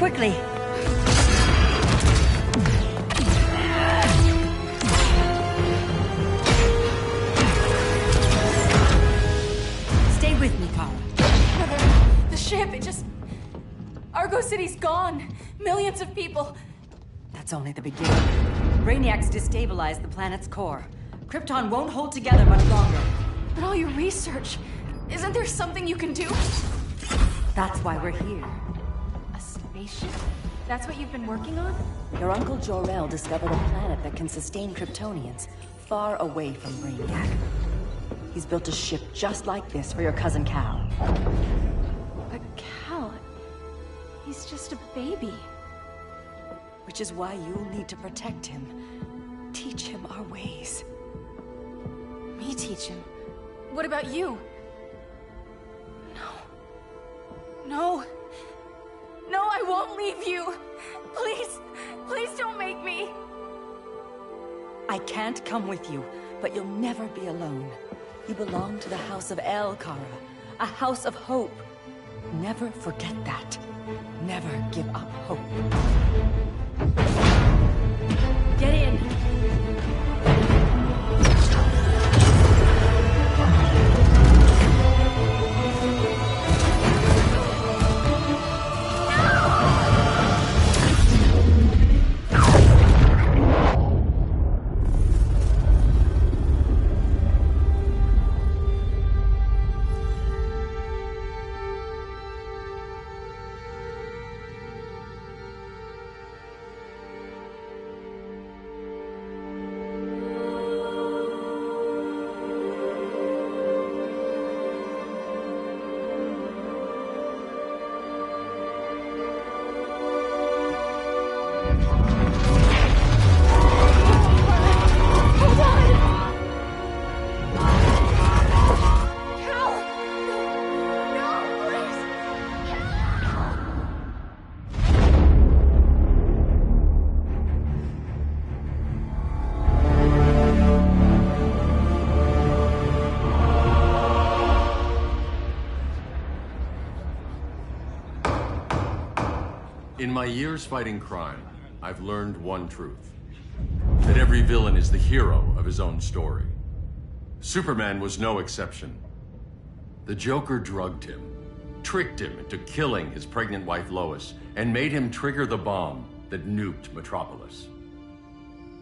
quickly! Stay with me, Kara. Mother, the ship, it just... Argo City's gone. Millions of people. That's only the beginning. Brainiac's destabilized the planet's core. Krypton won't hold together much longer. But all your research, isn't there something you can do? That's why we're here. A spaceship? That's what you've been working on? Your Uncle Jor-El discovered a planet that can sustain Kryptonians, far away from Brainiac. He's built a ship just like this for your cousin Cal. But Cal... he's just a baby. Which is why you'll need to protect him. Teach him our ways. Me teach him? What about you? No. No, I won't leave you. Please, please don't make me. I can't come with you, but you'll never be alone. You belong to the House of El, Kara. A house of hope. Never forget that. Never give up hope. Get in! In my years fighting crime, I've learned one truth. That every villain is the hero of his own story. Superman was no exception. The Joker drugged him, tricked him into killing his pregnant wife Lois, and made him trigger the bomb that nuked Metropolis.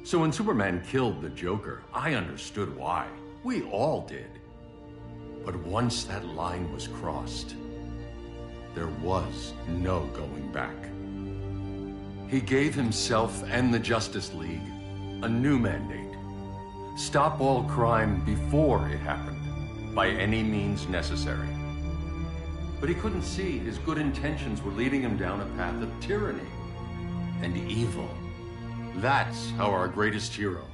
So when Superman killed the Joker, I understood why. We all did. But once that line was crossed, there was no going back. He gave himself and the Justice League a new mandate. Stop all crime before it happened, by any means necessary. But he couldn't see his good intentions were leading him down a path of tyranny and evil. That's how our greatest hero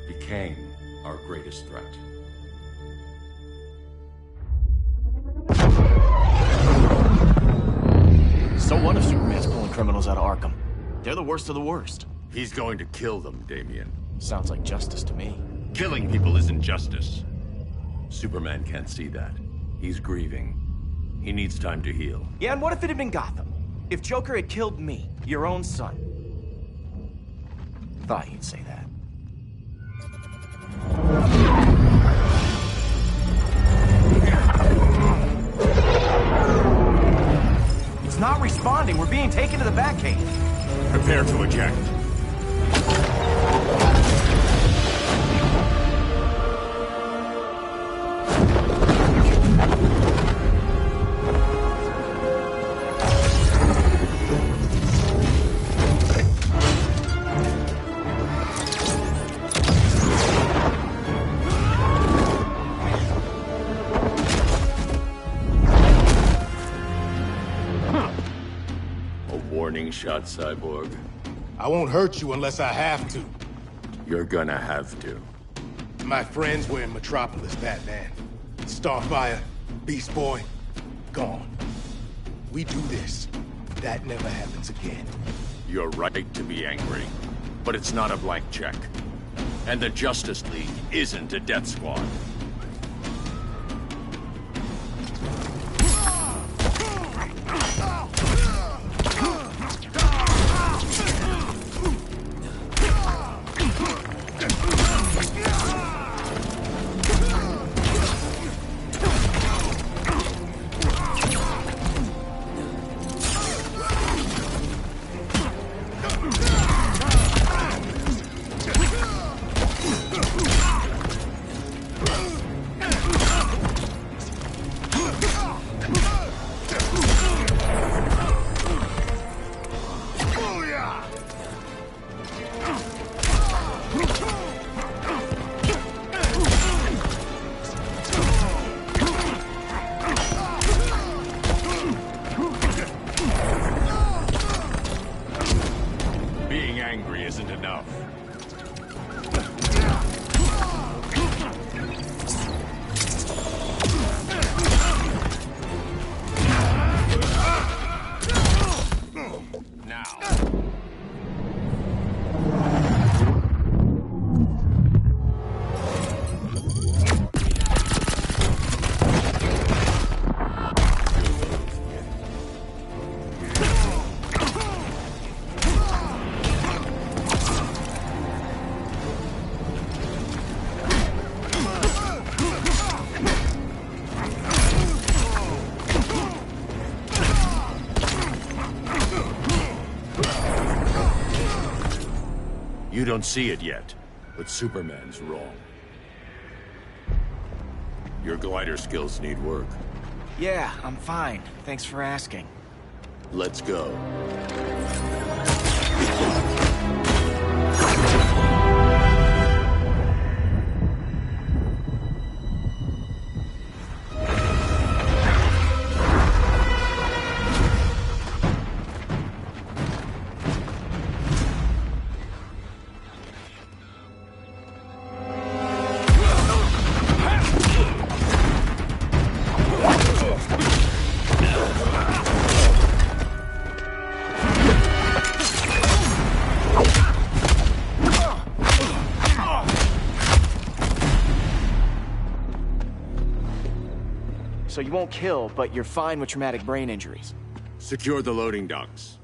became our greatest threat. So what if Superman's pulling criminals out of Arkham? They're the worst of the worst. He's going to kill them, Damian. Sounds like justice to me. Killing people isn't justice. Superman can't see that. He's grieving. He needs time to heal. Yeah, and what if it had been Gotham? If Joker had killed me, your own son? Thought you'd say that. It's not responding. We're being taken to the Batcave. Prepare to eject. Warning shot, Cyborg. I won't hurt you unless I have to. You're gonna have to. My friends were in Metropolis, Batman. Starfire, Beast Boy, gone. We do this. That never happens again. You're right to be angry, but it's not a blank check. And the Justice League isn't a death squad. angry isn't enough. Now. You don't see it yet, but Superman's wrong. Your glider skills need work. Yeah, I'm fine. Thanks for asking. Let's go. So you won't kill, but you're fine with traumatic brain injuries. Secure the loading docks.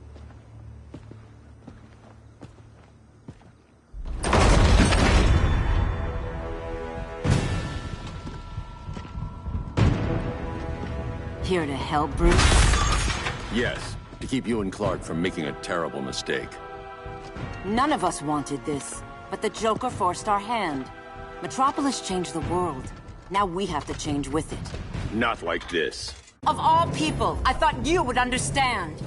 Here to help, Bruce? Yes, to keep you and Clark from making a terrible mistake. None of us wanted this, but the Joker forced our hand. Metropolis changed the world. Now we have to change with it. Not like this. Of all people, I thought you would understand.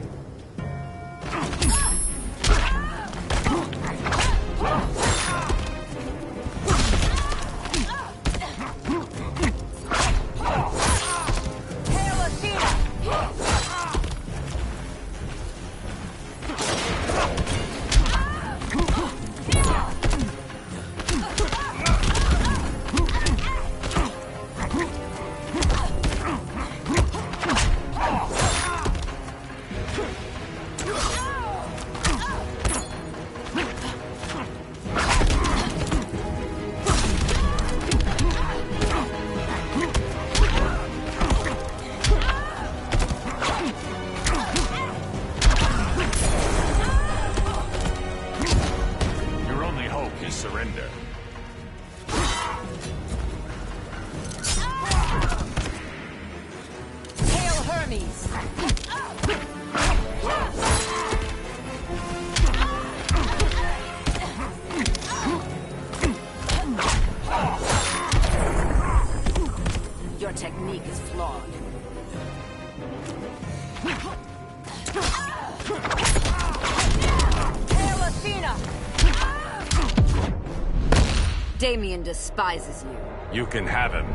Surrender. Hail Hermes! Your technique is flawed. Hail Athena! Damien despises you. You can have him.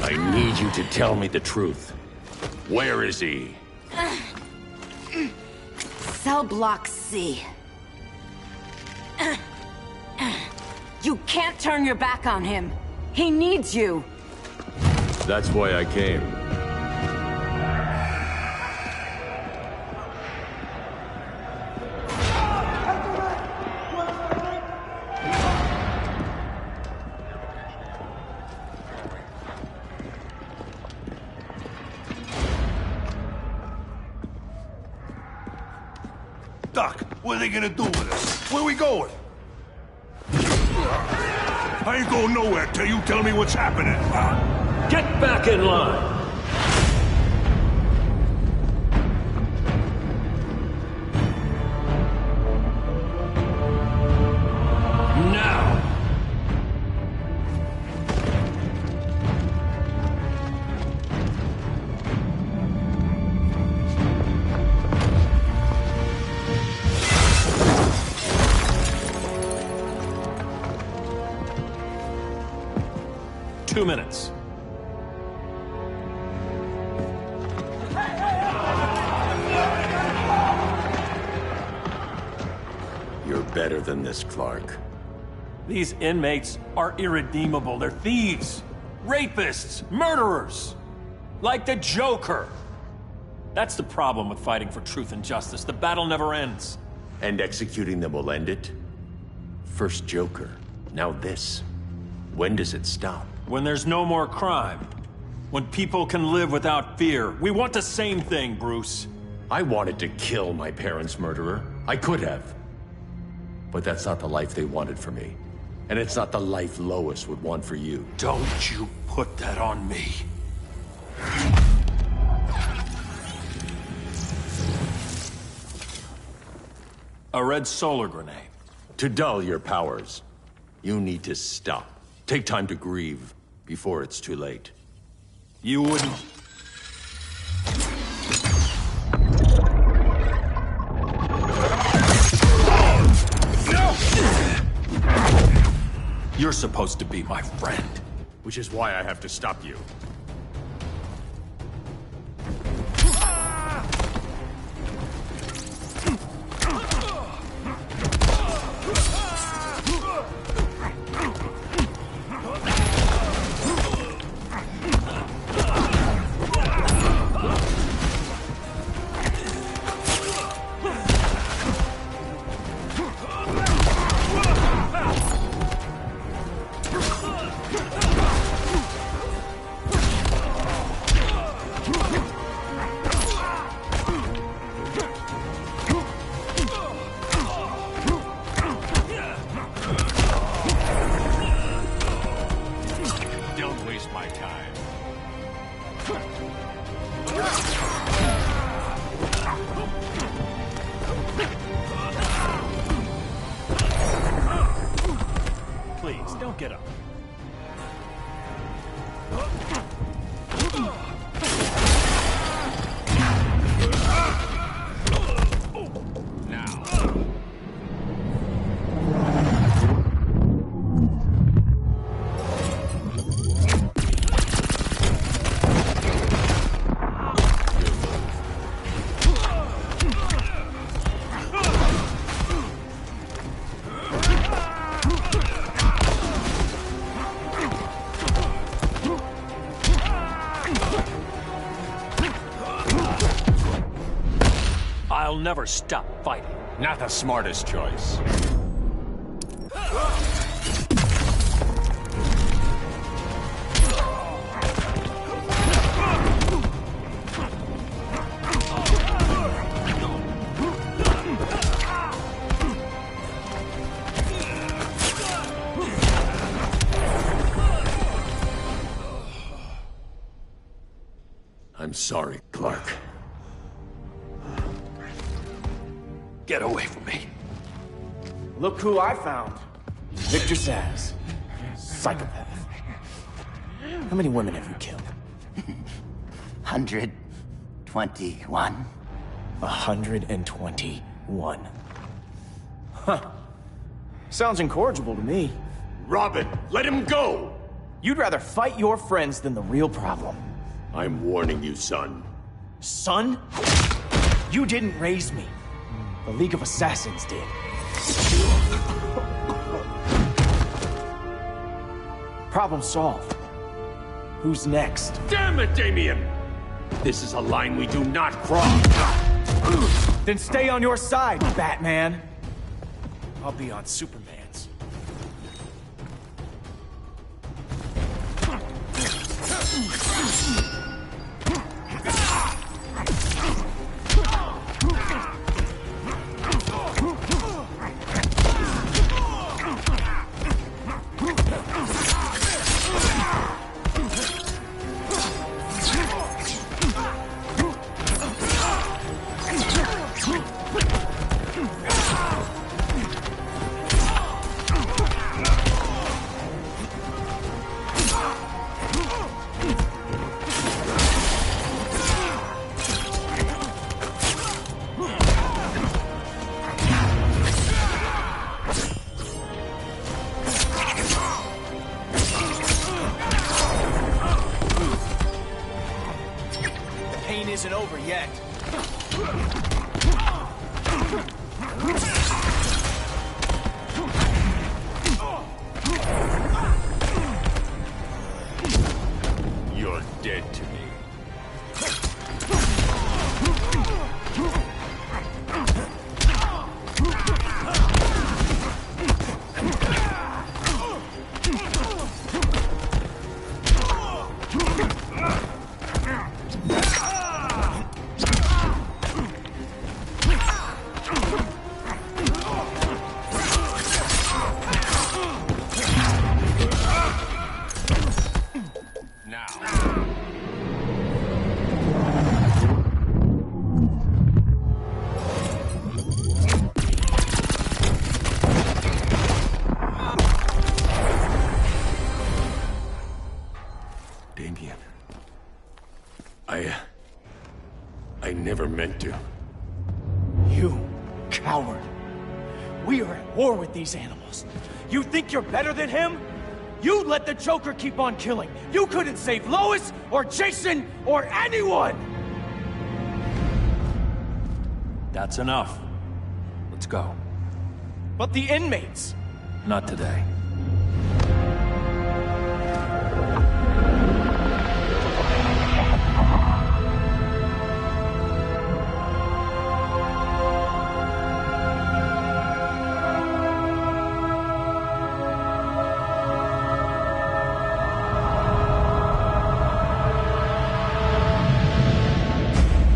I need you to tell me the truth. Where is he? Cell Block C. You can't turn your back on him. He needs you. That's why I came. What are they gonna do with us? Where we going? I ain't going nowhere till you tell me what's happening. Get back in line! Now! 2 minutes. You're better than this, Clark. These inmates are irredeemable. They're thieves, rapists, murderers. Like the Joker. That's the problem with fighting for truth and justice. The battle never ends. And executing them will end it? First Joker, now this. When does it stop? When there's no more crime. When people can live without fear. We want the same thing, Bruce. I wanted to kill my parents' murderer. I could have. But that's not the life they wanted for me. And it's not the life Lois would want for you. Don't you put that on me. A red solar grenade. To dull your powers, you need to stop. Take time to grieve before it's too late. You wouldn't... You're supposed to be my friend. Which is why I have to stop you. Please, don't get up. I'll never stop fighting. Not the smartest choice. I'm sorry, Clark. Get away from me. Look who I found. Victor Zsasz. Psychopath. How many women have you killed? 121. 121. Huh. Sounds incorrigible to me. Robin, let him go! You'd rather fight your friends than the real problem. I'm warning you, son. Son? You didn't raise me. The League of Assassins did. Problem solved. Who's next? Damn it, Damien! This is a line we do not cross. Then stay on your side, Batman. I'll be on Superman's. meant to. You coward. We are at war with these animals. You think you're better than him? You let the Joker keep on killing. You couldn't save Lois, or Jason, or anyone! That's enough. Let's go. But the inmates! Not today.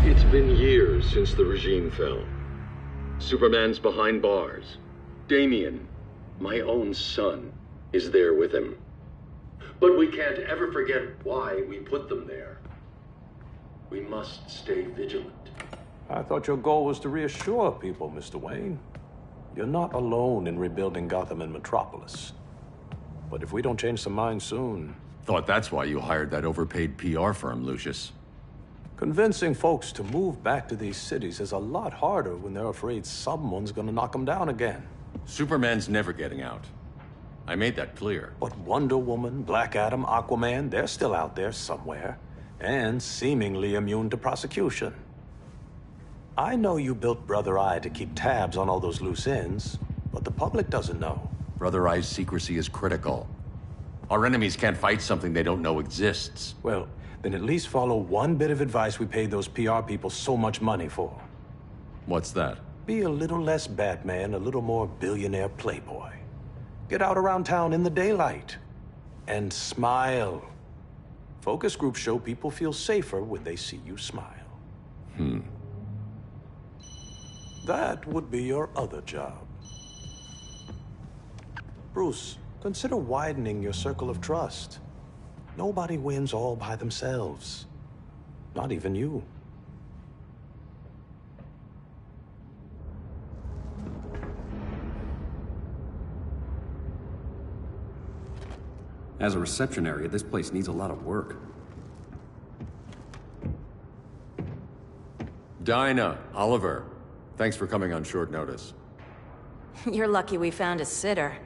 It's been years since the regime fell. Superman's behind bars. Damian, my own son, is there with him. But we can't ever forget why we put them there. We must stay vigilant. I thought your goal was to reassure people, Mr. Wayne. You're not alone in rebuilding Gotham and Metropolis. But if we don't change some minds soon... Thought that's why you hired that overpaid PR firm, Lucius. Convincing folks to move back to these cities is a lot harder when they're afraid someone's gonna knock them down again. Superman's never getting out. I made that clear. But Wonder Woman, Black Adam, Aquaman, they're still out there somewhere. And seemingly immune to prosecution. I know you built Brother Eye to keep tabs on all those loose ends, but the public doesn't know. Brother Eye's secrecy is critical. Our enemies can't fight something they don't know exists. Well, then at least follow one bit of advice we paid those PR people so much money for. What's that? Be a little less Batman, a little more billionaire playboy. Get out around town in the daylight. And smile. Focus groups show people feel safer when they see you smile. That would be your other job. Bruce, consider widening your circle of trust. Nobody wins all by themselves. Not even you. As a reception area, this place needs a lot of work. Dinah, Oliver, thanks for coming on short notice. You're lucky we found a sitter.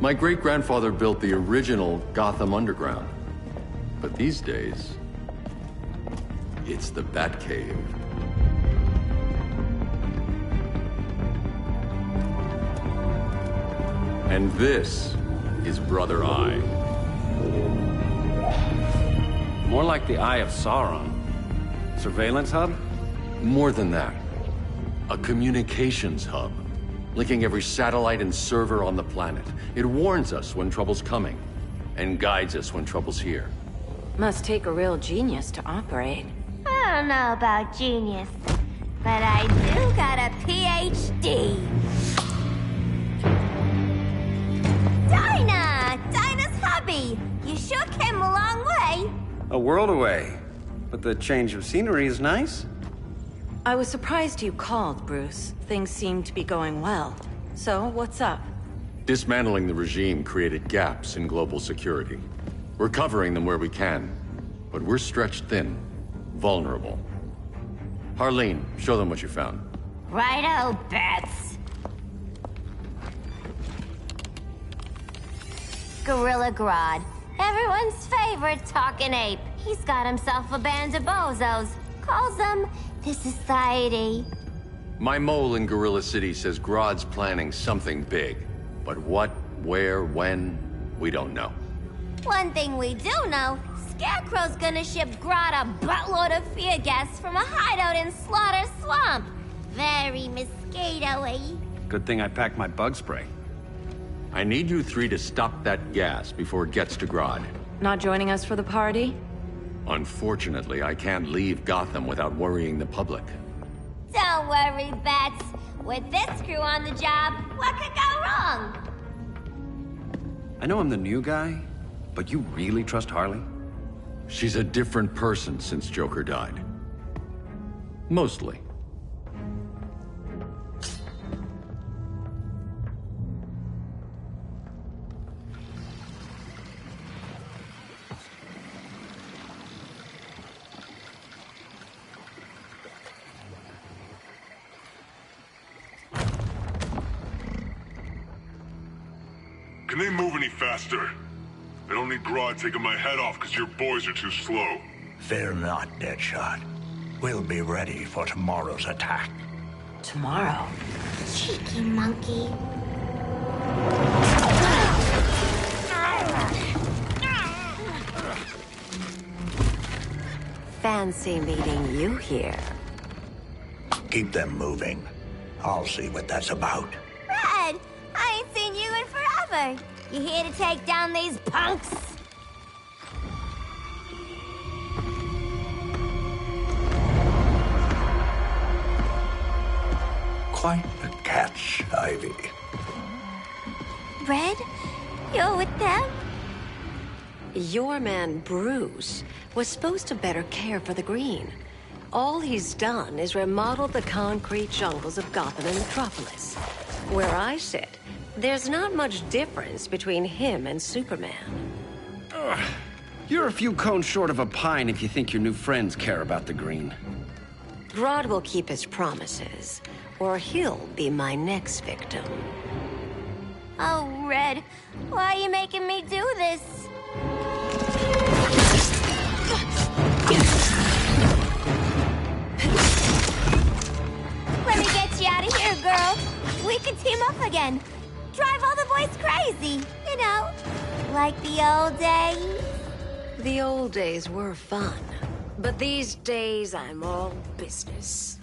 My great-grandfather built the original Gotham Underground. But these days, it's the Batcave. And this is Brother Eye. More like the Eye of Sauron. Surveillance hub? More than that. A communications hub. Linking every satellite and server on the planet. It warns us when trouble's coming, and guides us when trouble's here. Must take a real genius to operate. I don't know about genius, but I do got a PhD. Dinah's hubby! You sure came a long way. A world away. But the change of scenery is nice. I was surprised you called, Bruce. Things seem to be going well. So, what's up? Dismantling the regime created gaps in global security. We're covering them where we can, but we're stretched thin, vulnerable. Harleen, show them what you found. Righto, Bats. Gorilla Grodd. Everyone's favorite talking ape. He's got himself a band of bozos. Calls them the Society. My mole in Gorilla City says Grodd's planning something big. But what, where, when, we don't know. One thing we do know, Scarecrow's gonna ship Grodd a buttload of fear gas from a hideout in Slaughter Swamp. Very mosquito-y. Good thing I packed my bug spray. I need you three to stop that gas before it gets to Grodd. Not joining us for the party? Unfortunately, I can't leave Gotham without worrying the public. Don't worry, Bats. With this crew on the job, what could go wrong? I know I'm the new guy, but you really trust Harley? She's a different person since Joker died. Mostly. Can they move any faster? I don't need Grodd taking my head off because your boys are too slow. Fear not, Deadshot. We'll be ready for tomorrow's attack. Tomorrow? Cheeky monkey. Fancy meeting you here. Keep them moving. I'll see what that's about. Red, I ain't seen you in forever. You here to take down these punks? Quite the catch, Ivy. Red, you're with them? Your man, Bruce, was supposed to better care for the Green. All he's done is remodel the concrete jungles of Gotham and Metropolis. Where I sit, there's not much difference between him and Superman. You're a few cones short of a pine if you think your new friends care about the Green. Grodd will keep his promises, or he'll be my next victim. Oh, Red, why are you making me do this? Let me get you out of here, girl. We can team up again. Drive all the boys crazy, you know, like the old days. The old days were fun, but these days I'm all business.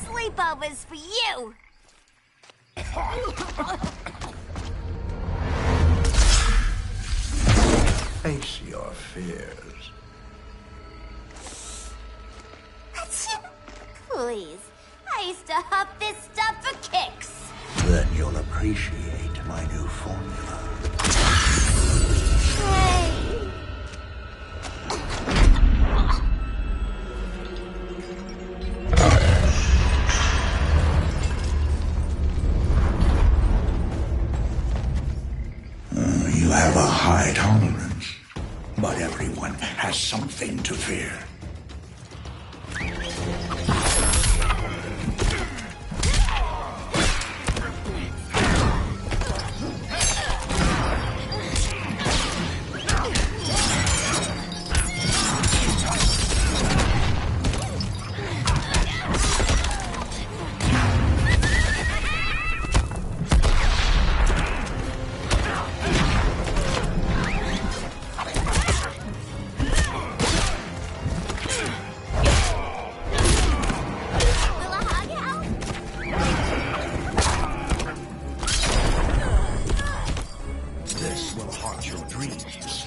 Sleepovers for you! Face your fears. Please, I used to huff this stuff for kicks. Then you'll appreciate my new formula. Hey. You have a high tolerance, but everyone has something to fear. haunt your dreams.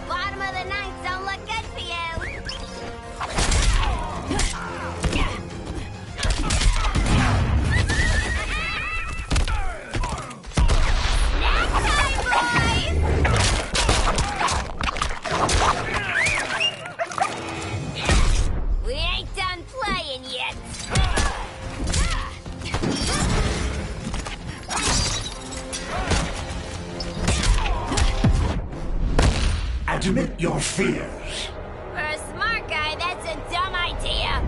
Bottom of the ninth don't look good for you. We ain't done playing yet. Admit your fears. For a smart guy, that's a dumb idea.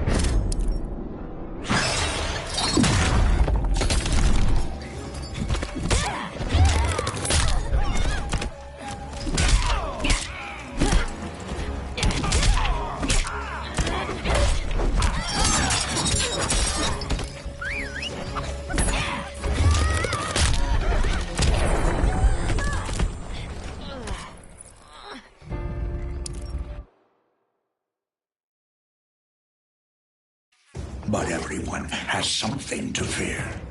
But everyone has something to fear.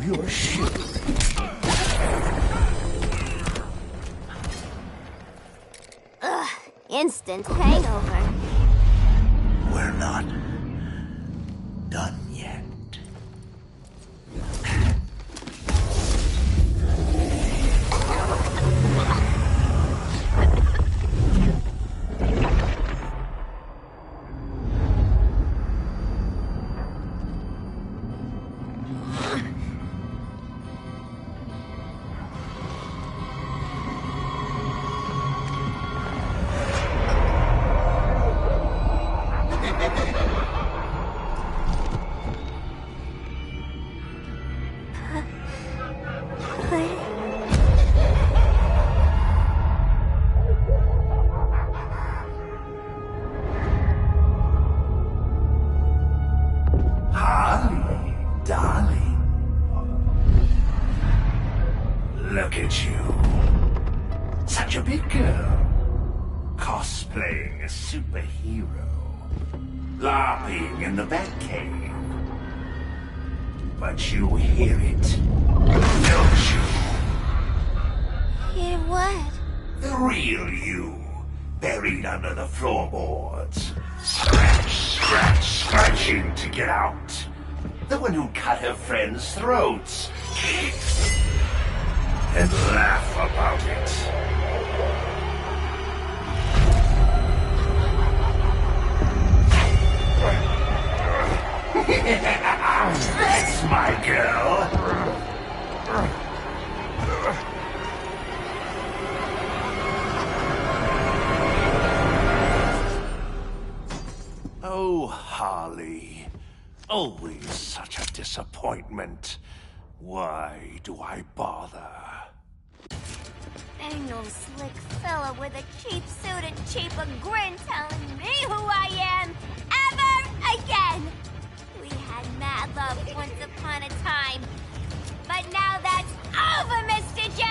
You're shivering. Ugh, instant hangover. We're not done yet. Harley, darling. Look at you. Such a big girl. Cosplaying a superhero. LARPing in the Batcave. But you hear it, don't you? Hear what? The real you, buried under the floorboards. Scratch, scratch, scratching to get out. The one who cut her friends' throats. And laugh about it. Harley. Always such a disappointment. Why do I bother? Ain't no slick fella with a cheap suit and cheaper grin telling me who I am ever again. We had mad love once upon a time, but now that's over, Mr. J!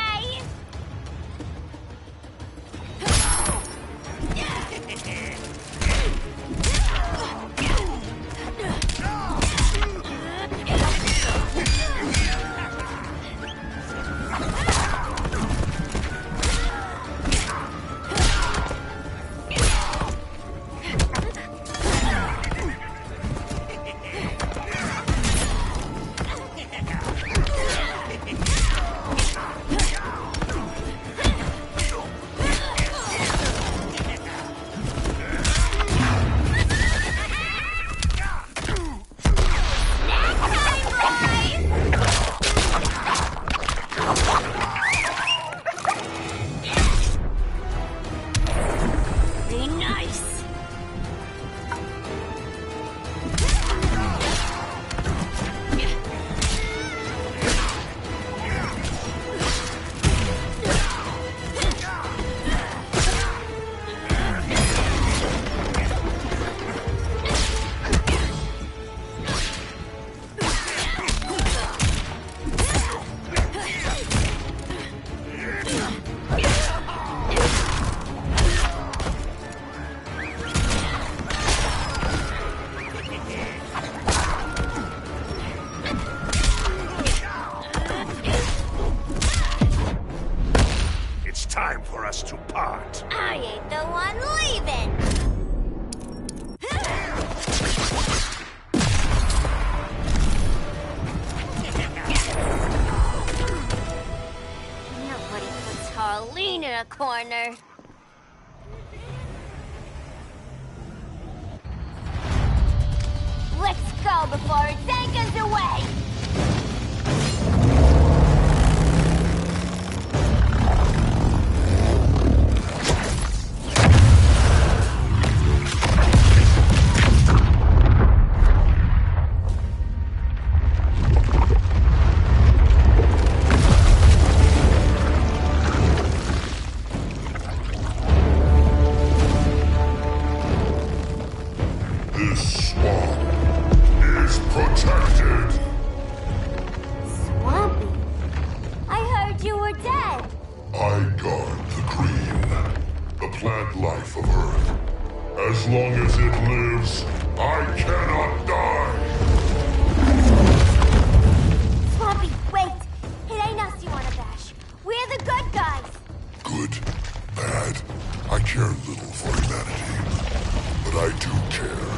Time for us to part. I ain't the one leaving. Nobody puts Harleen in a corner. Let's go before it takes us away. This swamp is protected. Swampy? I heard you were dead. I guard the green, the plant life of Earth. As long as it lives, I cannot die. Swampy, wait! It ain't us you wanna bash. We're the good guys. Good, bad, I care little for humanity. But I do care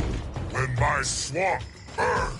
when my swamp burns.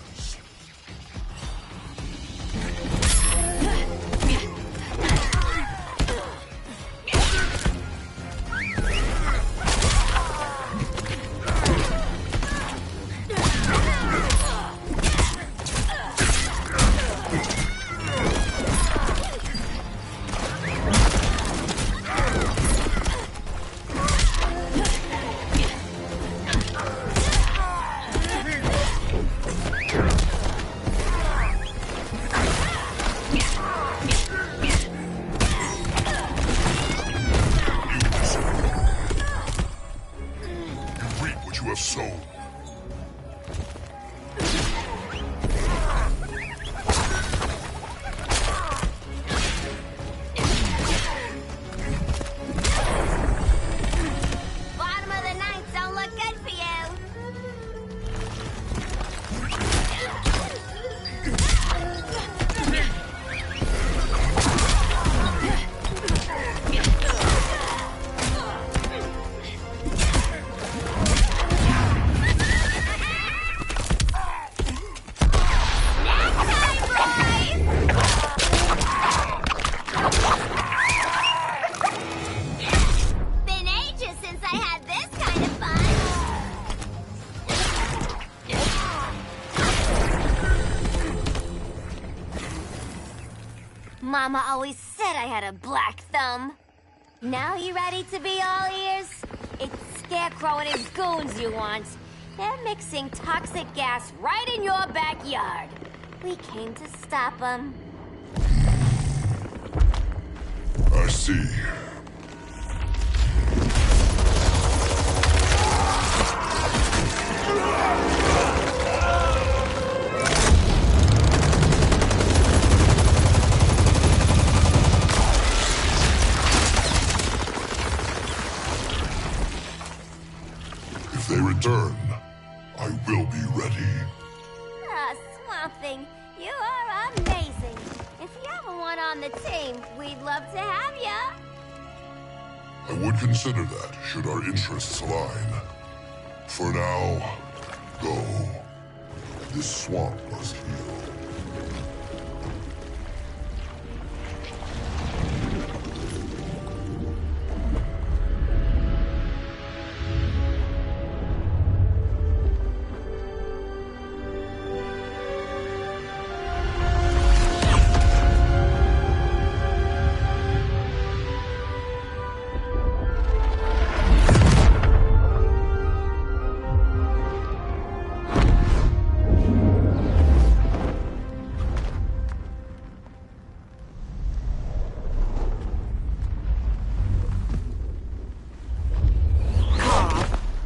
You have sown. Bottom of the ninth don't look good for you. Been ages since I had this kind of fun. Mama always said I had a black thumb. Now you ready to be all ears? It's Scarecrow and his goons you want. They're mixing toxic gas right in your backyard. We came to stop them. I see. If they return, I will be ready. Ah, Swamp Thing, you are amazing. If you ever want on the team, we'd love to have ya. I would consider that, should our interests align. For now, go. This swamp must heal.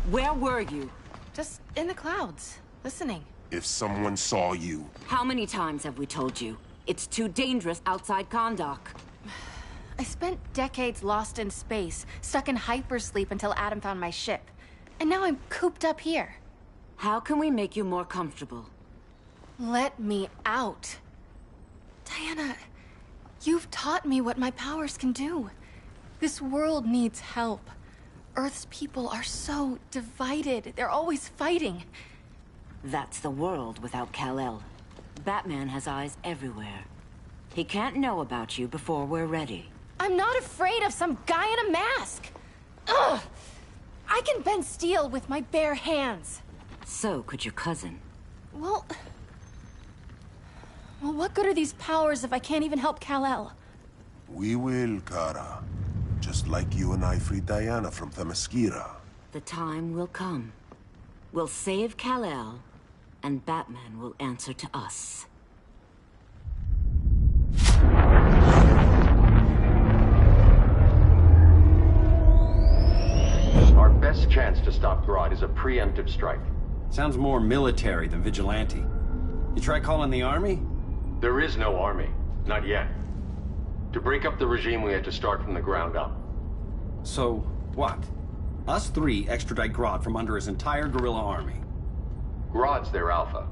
Where were you? Just in the clouds, listening. If someone saw you... How many times have we told you? It's too dangerous outside Kahndaq. I spent decades lost in space, stuck in hypersleep until Adam found my ship. And now I'm cooped up here. How can we make you more comfortable? Let me out. Diana, you've taught me what my powers can do. This world needs help. Earth's people are so divided. They're always fighting. That's the world without Kal-El. Batman has eyes everywhere. He can't know about you before we're ready. I'm not afraid of some guy in a mask. Ugh! I can bend steel with my bare hands. So could your cousin. Well, what good are these powers if I can't even help Kal-El? We will, Kara. Just like you and I freed Diana from Themyscira. The time will come. We'll save Kal-El, and Batman will answer to us. Our best chance to stop Grodd is a preemptive strike. Sounds more military than vigilante. You try calling the army? There is no army. Not yet. To break up the regime, we had to start from the ground up. So, what? Us three extradite Grodd from under his entire guerrilla army. Grodd's their alpha.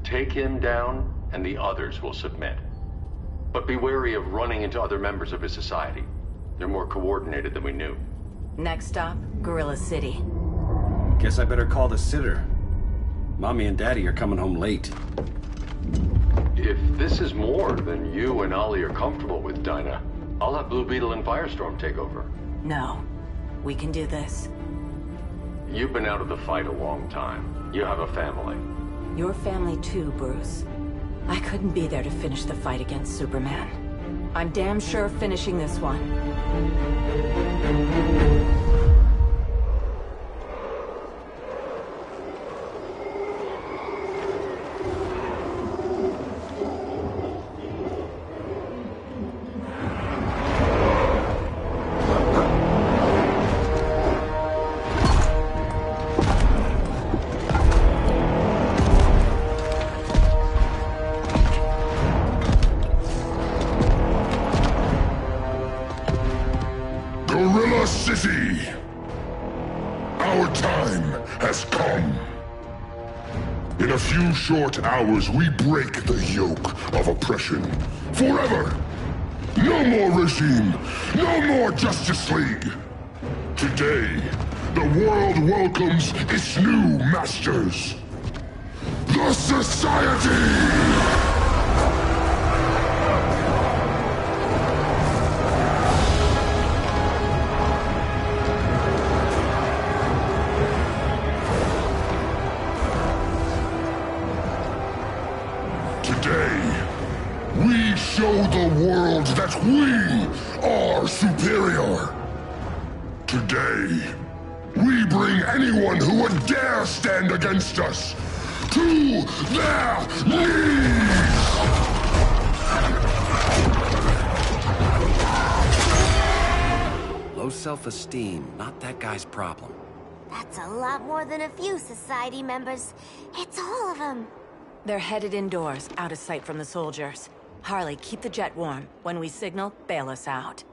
Take him down, and the others will submit. But be wary of running into other members of his society. They're more coordinated than we knew. Next stop, Gorilla City. Guess I better call the sitter. Mommy and Daddy are coming home late. If this is more than you and Ollie are comfortable with, Dinah, I'll have Blue Beetle and Firestorm take over. No. We can do this. You've been out of the fight a long time. You have a family. Your family too, Bruce. I couldn't be there to finish the fight against Superman. I'm damn sure finishing this one. Gorilla City! Our time has come. In a few short hours, we break the yoke of oppression. Forever! No more regime! No more Justice League! Today, the world welcomes its new masters. The Society! We show the world that we are superior. Today, We bring anyone who would dare stand against us to their knees! Low self-esteem, not that guy's problem. That's a lot more than a few society members. It's all of them. They're headed indoors, out of sight from the soldiers. Harley, keep the jet warm. When we signal, bail us out.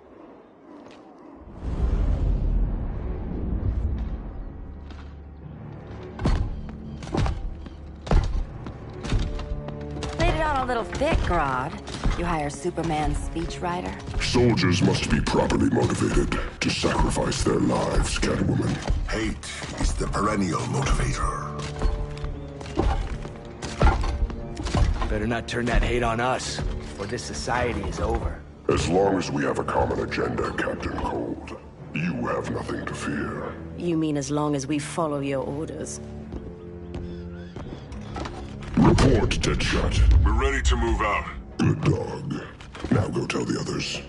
Laid it on a little thick, Grodd. You hire Superman's speechwriter? Soldiers must be properly motivated to sacrifice their lives, Catwoman. Hate is the perennial motivator. Better not turn that hate on us, or this society is over. As long as we have a common agenda, Captain Cold, you have nothing to fear. You mean as long as we follow your orders? Report, Deadshot. We're ready to move out. Good dog. Now go tell the others.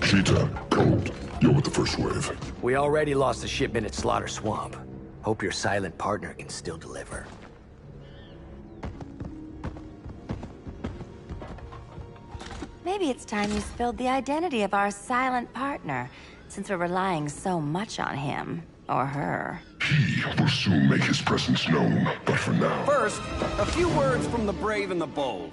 Cheetah, Cold, you're with the first wave. We already lost a shipment at Slaughter Swamp. Hope your silent partner can still deliver. Maybe it's time you spilled the identity of our silent partner, since we're relying so much on him. Or her. He will soon make his presence known, but for now... First, a few words from the brave and the bold.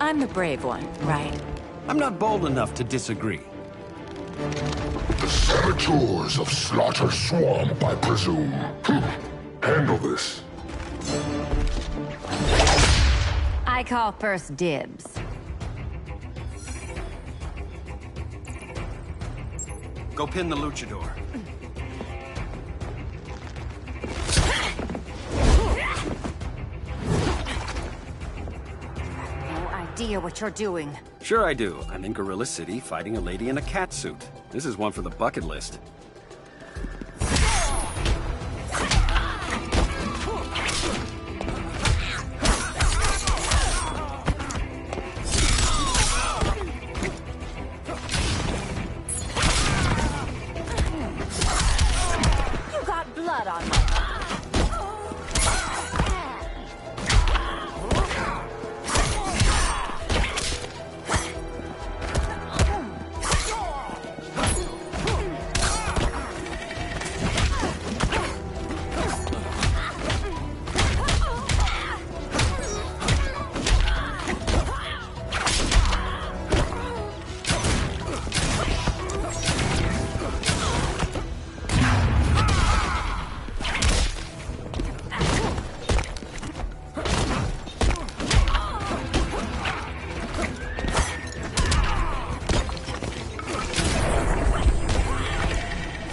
I'm the brave one, right? I'm not bold enough to disagree. The saboteurs of Slaughter Swamp, I presume. Handle this. I call first dibs. Go pin the luchador. No idea what you're doing. Sure I do. I'm in Gorilla City fighting a lady in a cat suit. This is one for the bucket list. Blood on me.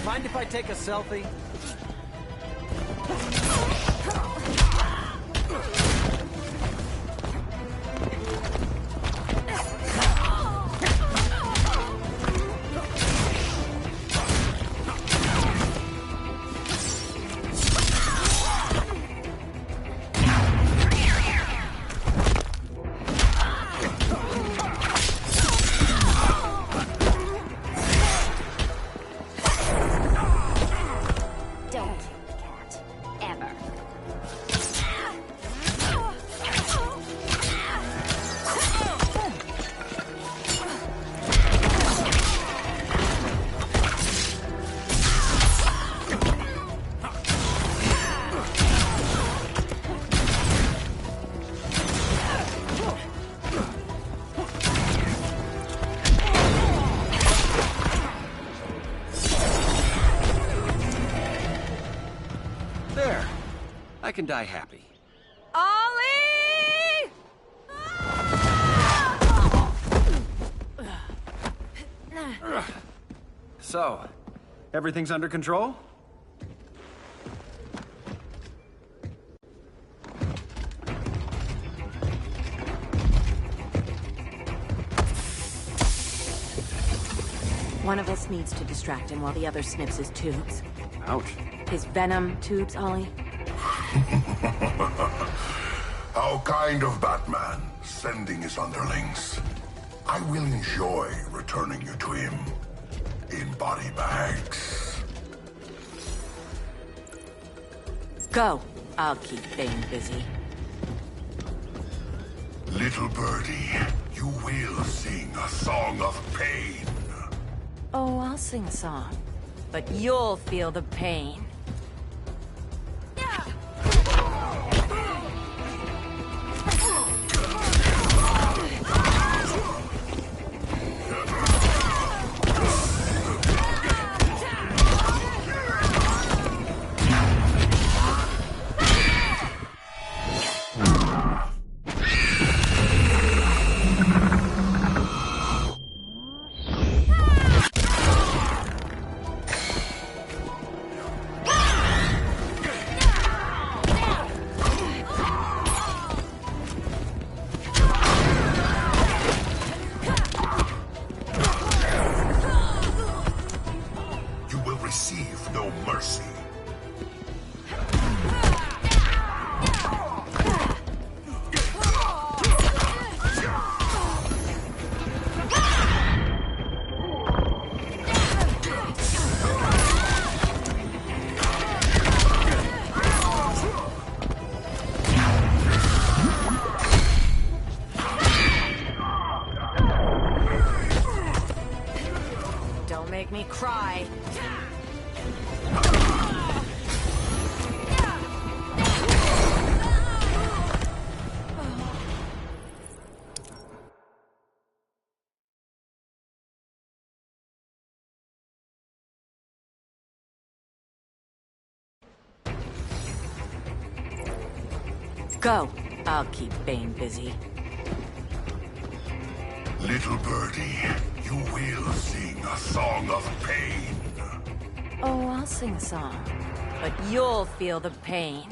Mind if I take a selfie? I can die happy. Ollie! So, everything's under control? One of us needs to distract him while the other snips his tubes. Ouch. His venom tubes, Ollie? How kind of Batman, sending his underlings. I will enjoy returning you to him in body bags. Go. I'll keep Bane busy. Little birdie, you will sing a song of pain. Oh, I'll sing a song. But you'll feel the pain. Make me cry. Go. I'll keep Bane busy. Little birdie, you will sing a song of pain. Oh, I'll sing a song. But you'll feel the pain.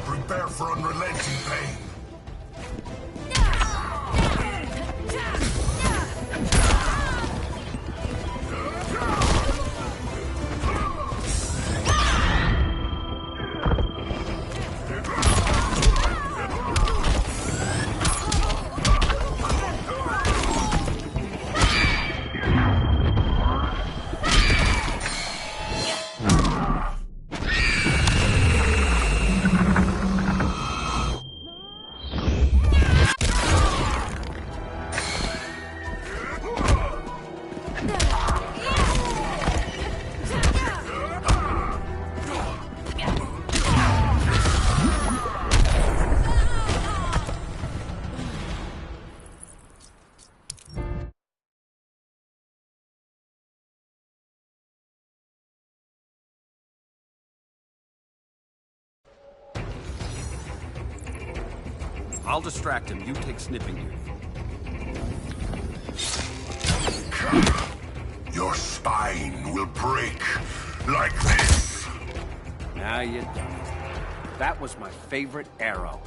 Prepare for unrelenting pain. I'll distract him. You take snipping duty. Your spine will break like this. Now you done it. That was my favorite arrow.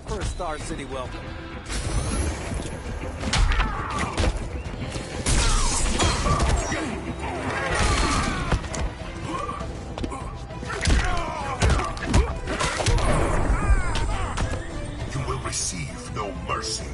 for a Star City welcome. You will receive no mercy.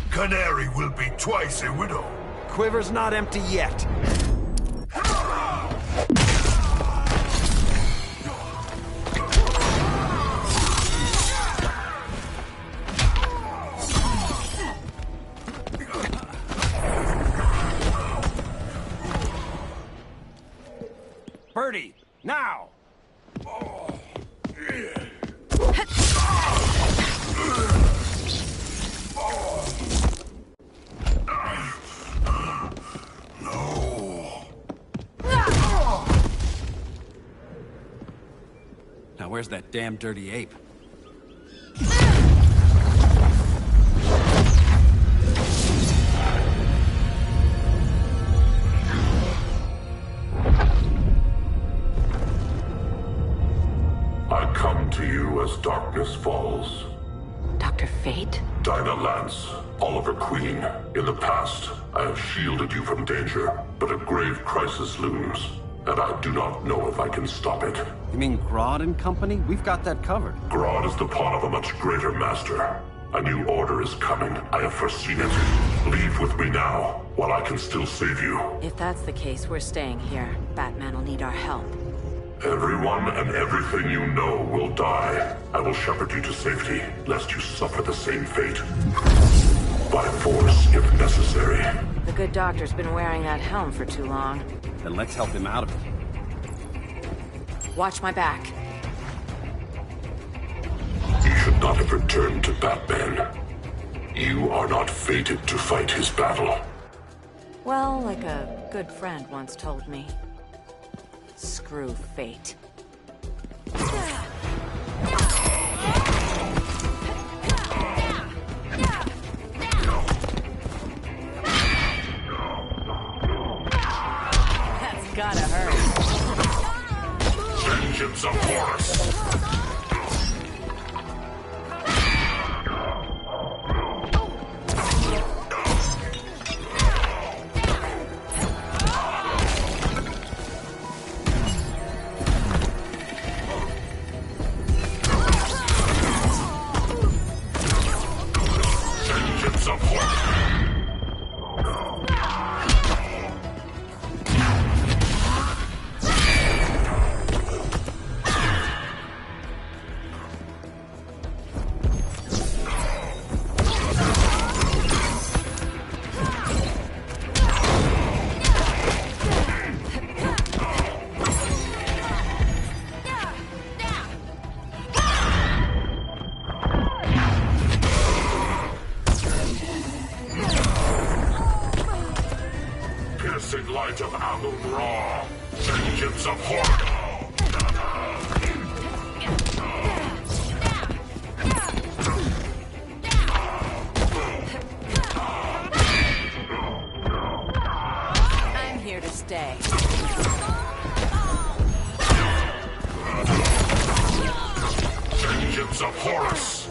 Canary will be twice a widow. Quiver's not empty yet. Birdie, now! Now where's that damn dirty ape? I come to you as darkness falls. Dr. Fate? Dinah Lance, Oliver Queen. In the past, I have shielded you from danger, but a grave crisis looms, and I do not know if I can stop it. You mean Grodd and company? We've got that covered. Grodd is the pawn of a much greater master. A new order is coming. I have foreseen it. Leave with me now, while I can still save you. If that's the case, we're staying here. Batman will need our help. Everyone and everything you know will die. I will shepherd you to safety, lest you suffer the same fate. By force, if necessary. The good doctor's been wearing that helm for too long. Then let's help him out of it. Watch my back. You should not have returned to Batman. You are not fated to fight his battle. Well, like a good friend once told me. Screw fate. That's gotta hurt. Vengeance of Horus! Light of Amun-Ra, vengeance of Horus. I'm here to stay. Vengeance of Horus.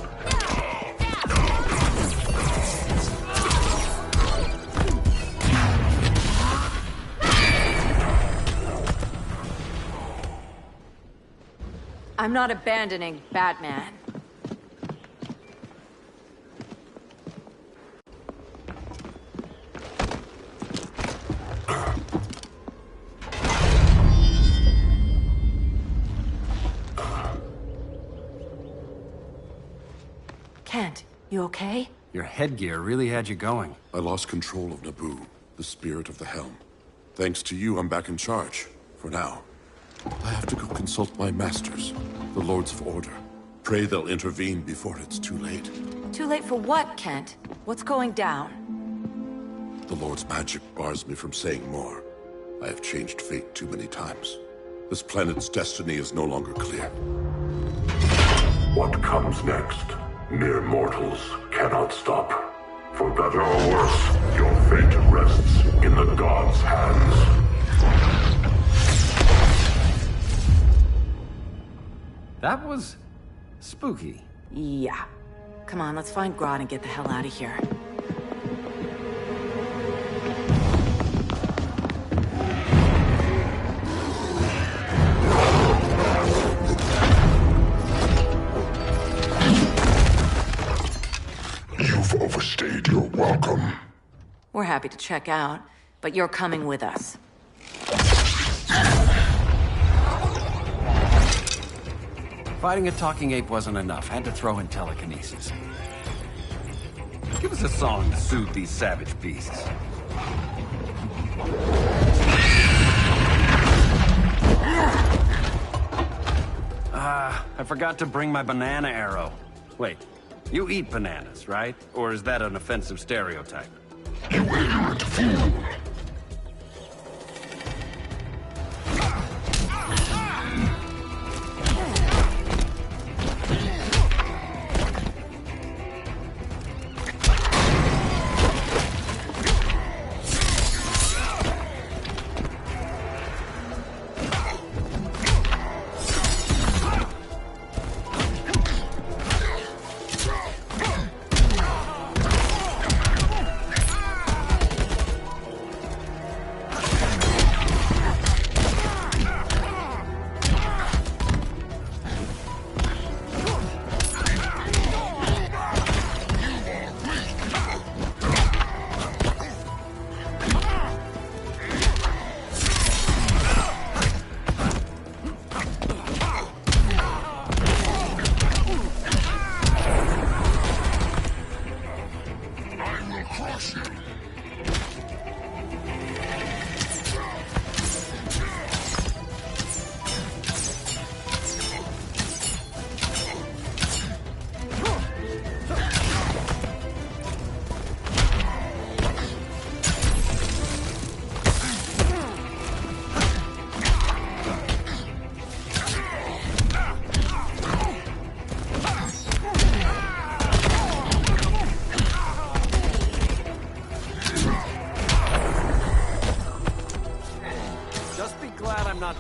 I'm not abandoning Batman. Kent, you okay? Your headgear really had you going. I lost control of Naboo, the spirit of the helm. Thanks to you, I'm back in charge. For now, I have to go consult my masters, the Lords of Order. Pray they'll intervene before it's too late. Too late for what, Kent? What's going down? The Lord's magic bars me from saying more. I have changed fate too many times. This planet's destiny is no longer clear. What comes next, mere mortals cannot stop. For better or worse, your fate rests in the gods' hands. That was spooky. Yeah. Come on, let's find Grodd and get the hell out of here. You've overstayed your welcome. We're happy to check out, but you're coming with us. Fighting a talking ape wasn't enough. Had to throw in telekinesis. Give us a song to soothe these savage beasts. I forgot to bring my banana arrow. Wait, you eat bananas, right? Or is that an offensive stereotype? You ignorant fool!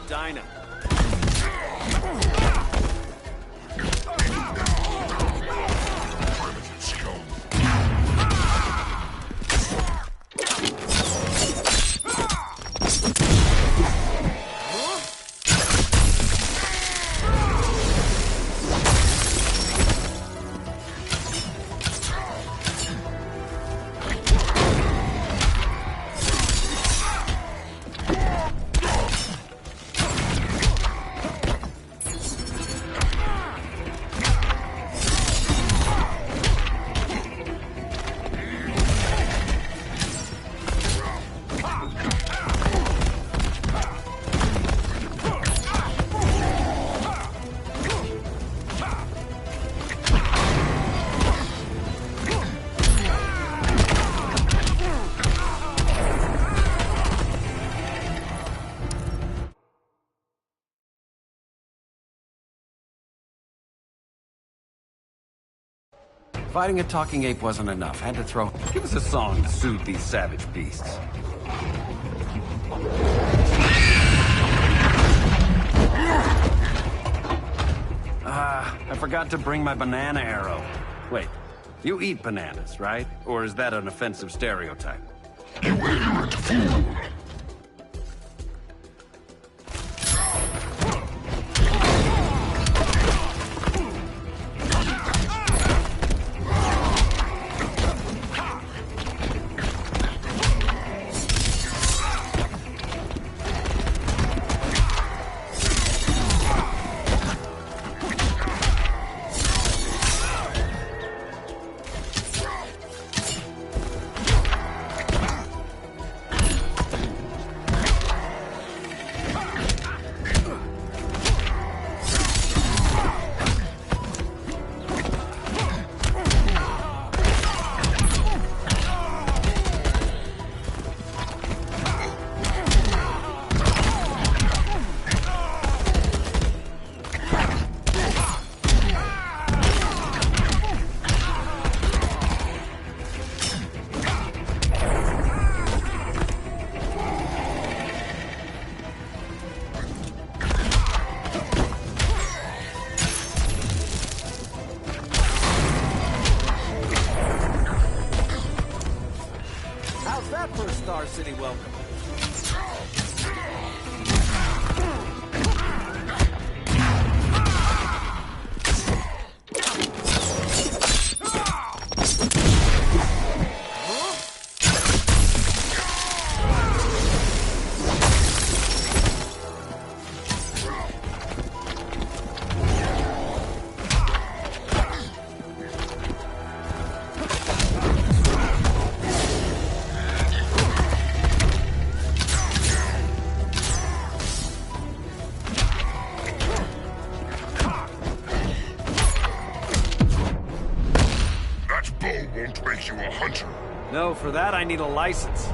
Dinah. Fighting a talking ape wasn't enough. Had to throw... Give us a song to soothe these savage beasts. I forgot to bring my banana arrow. Wait, you eat bananas, right? Or is that an offensive stereotype? You ignorant fool! Star City welcome. No, for that I need a license.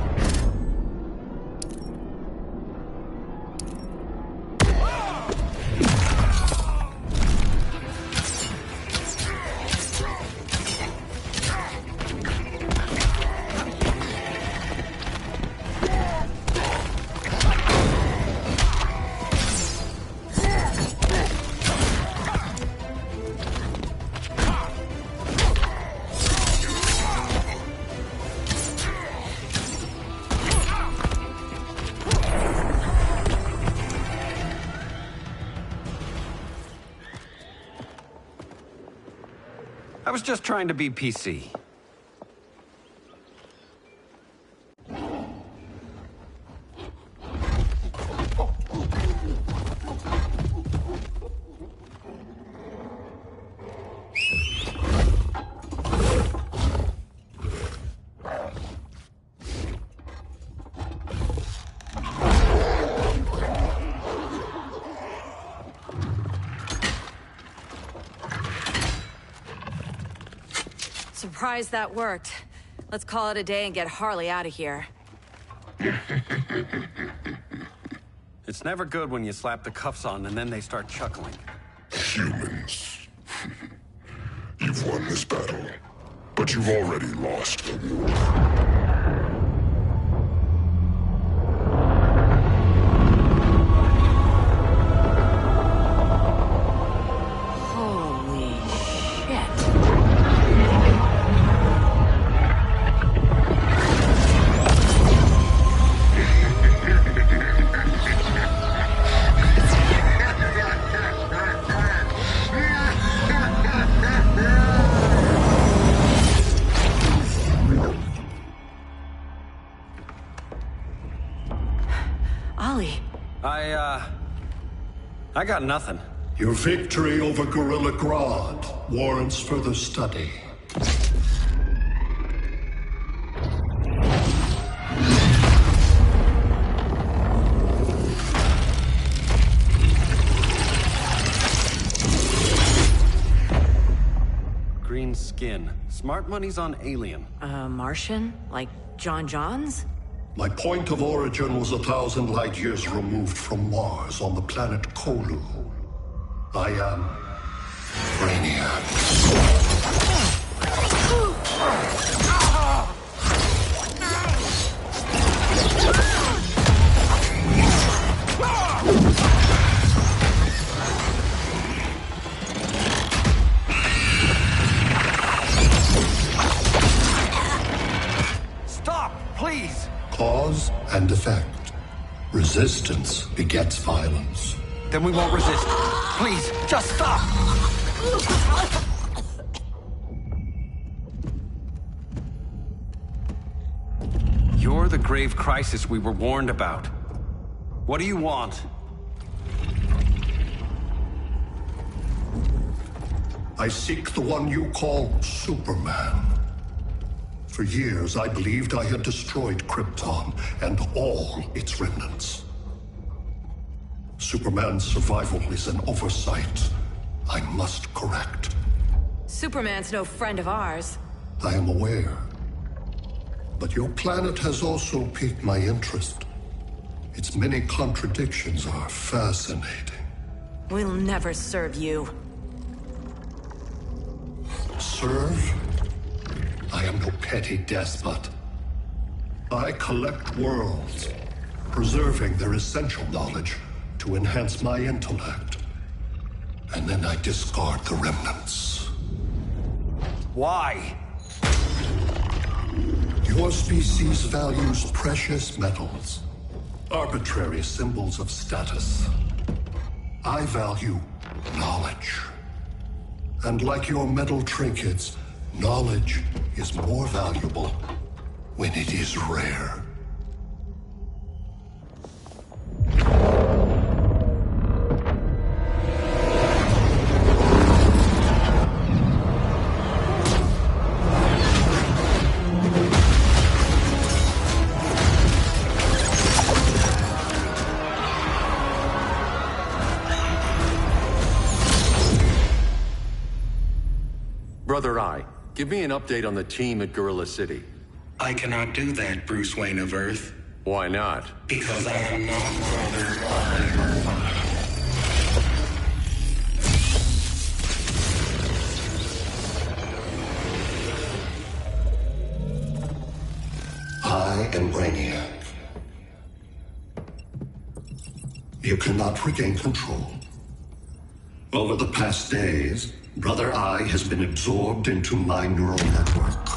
I was just trying to be PC. Surprised that worked. Let's call it a day and get Harley out of here. It's never good when you slap the cuffs on and then they start chuckling. Humans. You've won this battle, but you've already lost the war. I got nothing. Your victory over Gorilla Grodd warrants further study. Green skin. Smart money's on alien. Martian? Like John Johns? My point of origin was 1,000 light years removed from Mars on the planet Kolu. I am Brainiac. Stop, please! Cause and effect. Resistance begets violence. Then we won't resist. Please, just stop! You're the grave crisis we were warned about. What do you want? I seek the one you call Superman. For years, I believed I had destroyed Krypton and all its remnants. Superman's survival is an oversight I must correct. Superman's no friend of ours. I am aware. But your planet has also piqued my interest. Its many contradictions are fascinating. We'll never serve you. Serve? I am no petty despot. I collect worlds, preserving their essential knowledge to enhance my intellect. And then I discard the remnants. Why? Your species values precious metals, arbitrary symbols of status. I value knowledge. And like your metal trinkets, knowledge is more valuable when it is rare. Brother Eye, give me an update on the team at Gorilla City. I cannot do that, Bruce Wayne of Earth. Why not? Because I am not Brother Eye. I am Brainiac. You cannot regain control. Over the past days, Brother Eye has been absorbed into my neural network.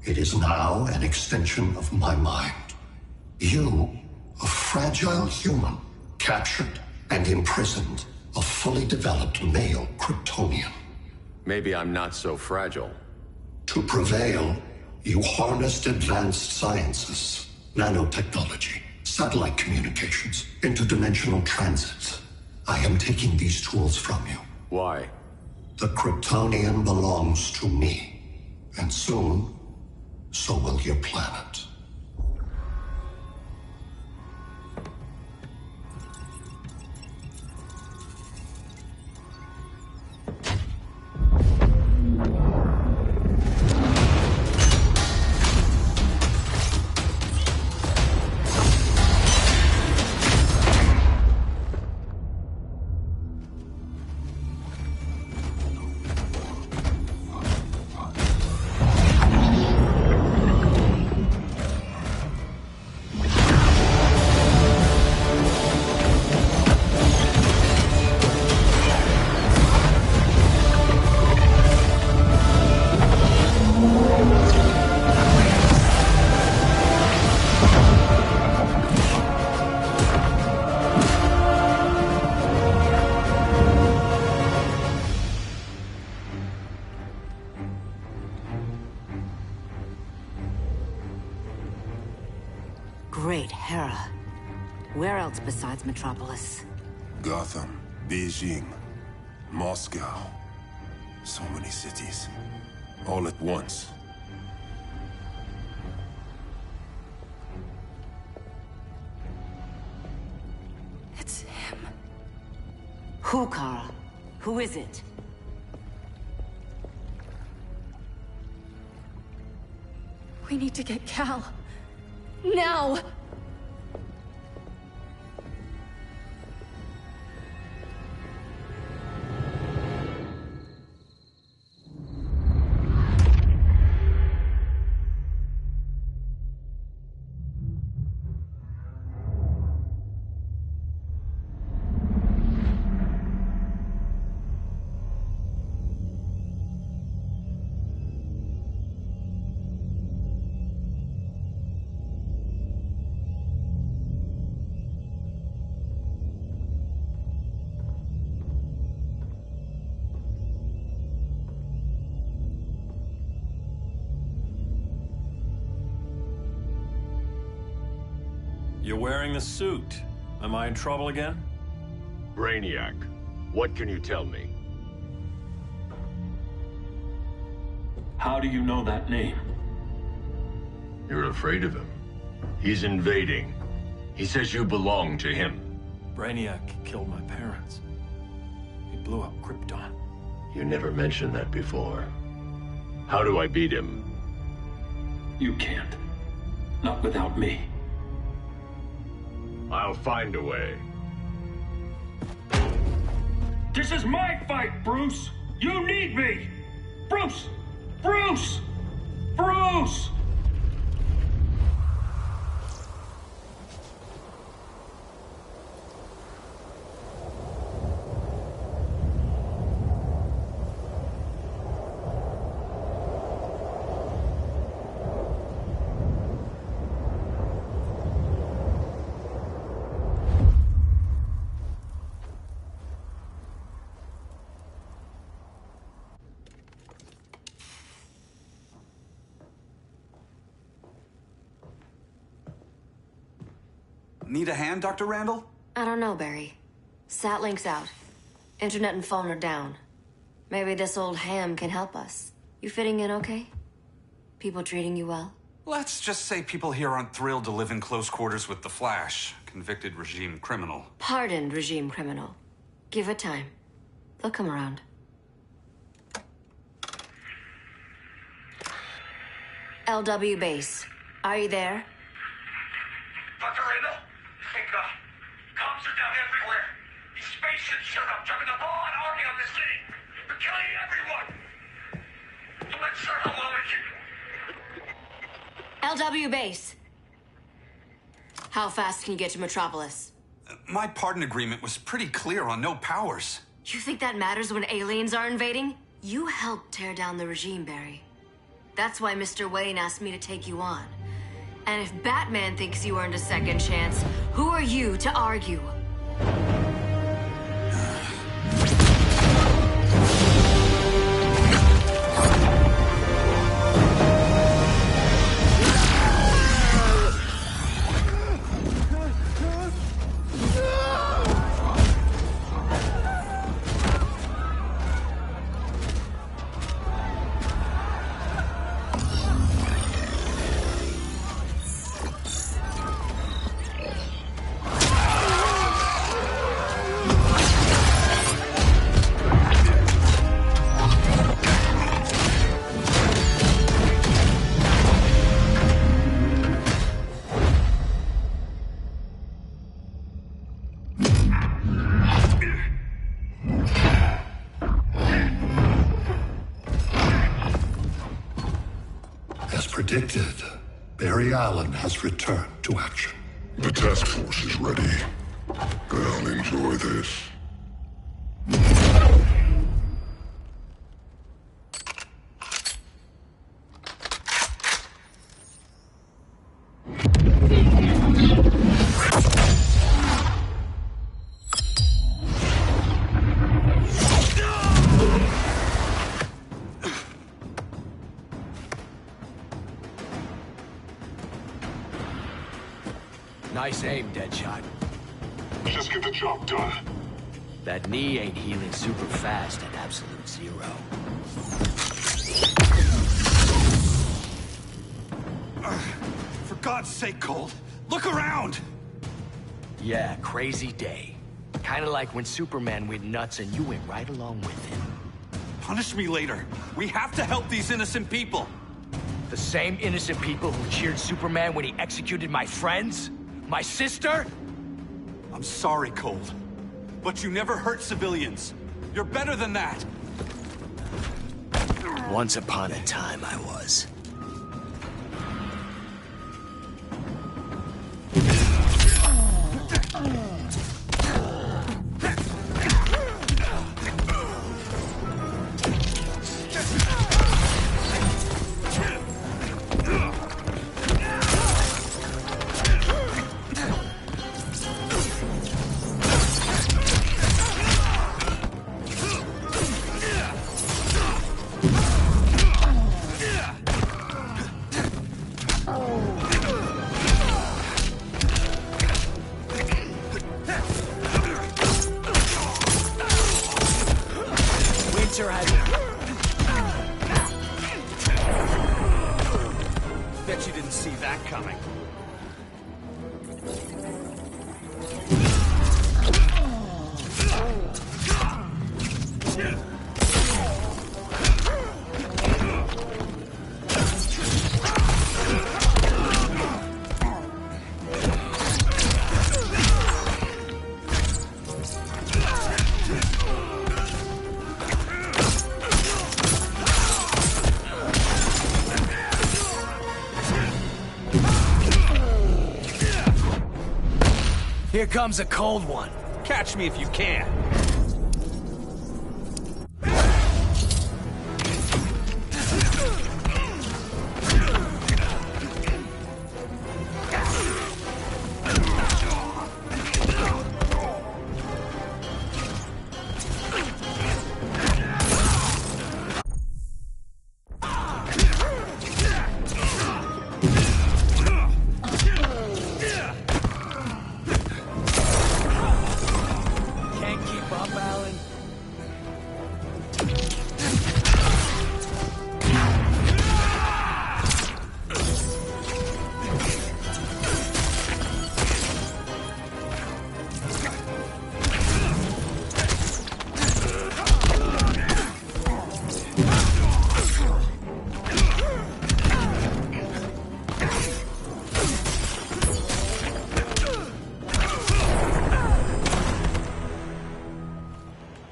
It is now an extension of my mind. You, a fragile human, captured and imprisoned a fully developed male Kryptonian. Maybe I'm not so fragile. To prevail, you harnessed advanced sciences, nanotechnology, satellite communications, interdimensional transit. I am taking these tools from you. Why? The Kryptonian belongs to me, and soon, so will your planet. Great Hera. Where else besides Metropolis? Gotham, Beijing, Moscow. So many cities. All at once. It's him. Who, Kara? Who is it? We need to get Cal. Now! You're wearing the suit. Am I in trouble again? Brainiac, what can you tell me? How do you know that name? You're afraid of him. He's invading. He says you belong to him. Brainiac killed my parents. He blew up Krypton. You never mentioned that before. How do I beat him? You can't. Not without me. I'll find a way. This is my fight, Bruce! You need me! Bruce! Bruce! Bruce! Need a hand, Dr. Randall? I don't know, Barry. Satlink's out. Internet and phone are down. Maybe this old ham can help us. You fitting in okay? People treating you well? Let's just say people here aren't thrilled to live in close quarters with the Flash, convicted regime criminal. Pardoned regime criminal. Give it time. They'll come around. LW base. Are you there? Dr. Randall? Cops are down everywhere. These spaceships showed up, dropping a ball and army on the city. They're killing everyone. So let's start a low LW base. How fast can you get to Metropolis? My pardon agreement was pretty clear on no powers. You think that matters when aliens are invading? You helped tear down the regime, Barry. That's why Mr. Wayne asked me to take you on. And if Batman thinks you earned a second chance, who are you to argue? Predicted, Barry Allen has returned to action. The task force is ready. I'll enjoy this. Nice aim, Deadshot. Just get the job done. That knee ain't healing super fast at absolute zero. For God's sake, Cold, look around! Yeah, crazy day. Kinda like when Superman went nuts and you went right along with him. Punish me later. We have to help these innocent people. The same innocent people who cheered Superman when he executed my friends? My sister? I'm sorry, Cold. But you never hurt civilians. You're better than that. Once upon a time, I was. Bet you didn't see that coming. Here comes a cold one. Catch me if you can.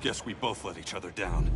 Guess we both let each other down.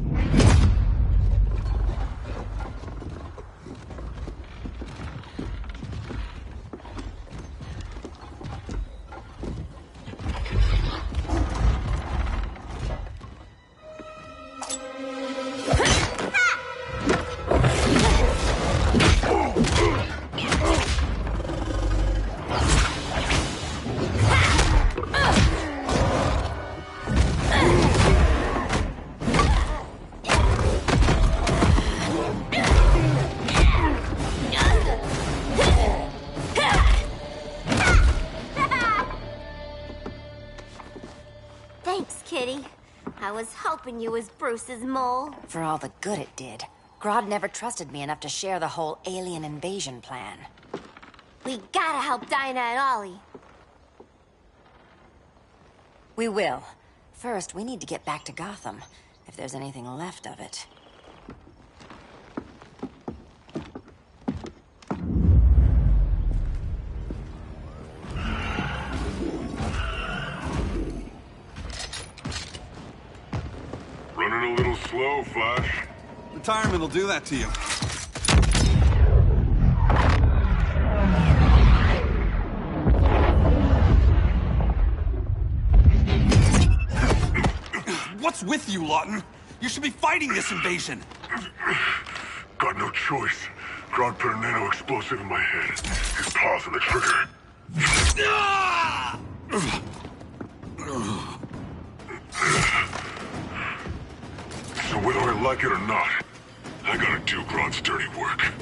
Thanks, Kitty. I was hoping you was Bruce's mole. For all the good it did. Grodd never trusted me enough to share the whole alien invasion plan. We gotta help Dinah and Ollie. We will. First, we need to get back to Gotham, if there's anything left of it. Running a little slow, Flash. Retirement will do that to you. What's with you, Lawton? You should be fighting this invasion. Got no choice. Grodd put a nano-explosive in my head. His paws on the trigger. So whether I like it or not, I gotta do Grodd's dirty work.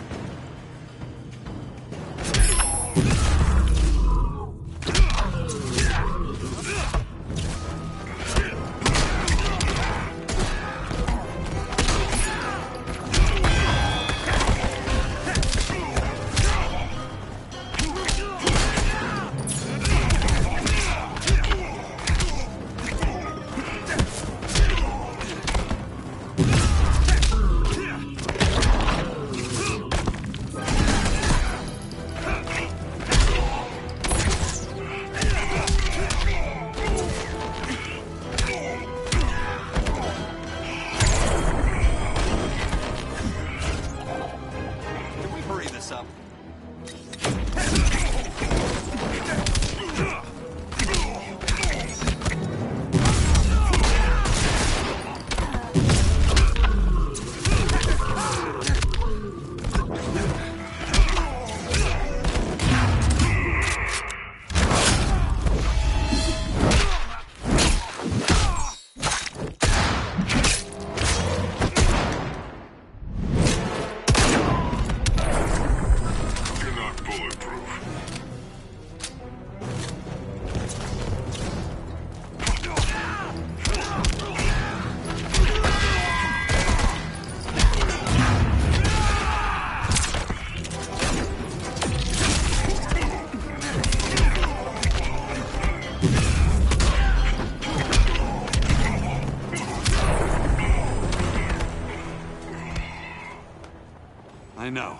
I know.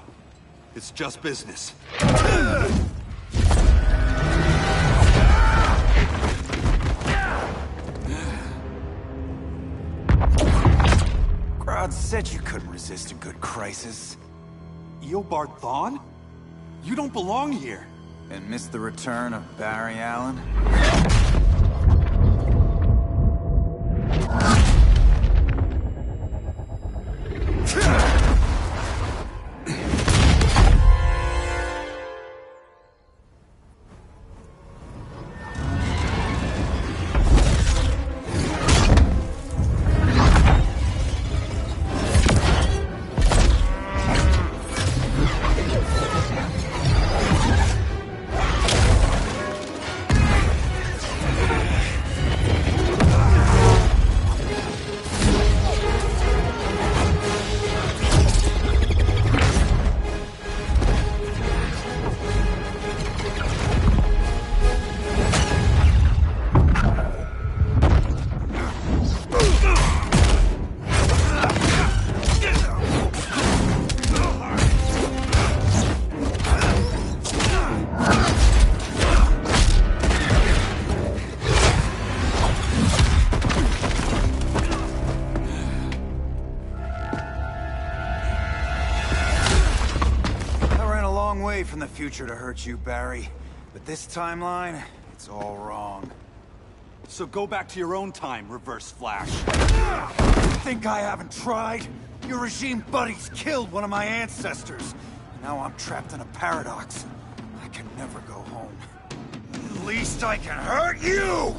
It's just business. Grodd said you couldn't resist a good crisis. Eobard Thawne? You don't belong here. And miss the return of Barry Allen? future to hurt you, Barry. But this timeline, it's all wrong. So go back to your own time, Reverse Flash. Think I haven't tried? Your regime buddies killed one of my ancestors. Now I'm trapped in a paradox. I can never go home. At least I can hurt you!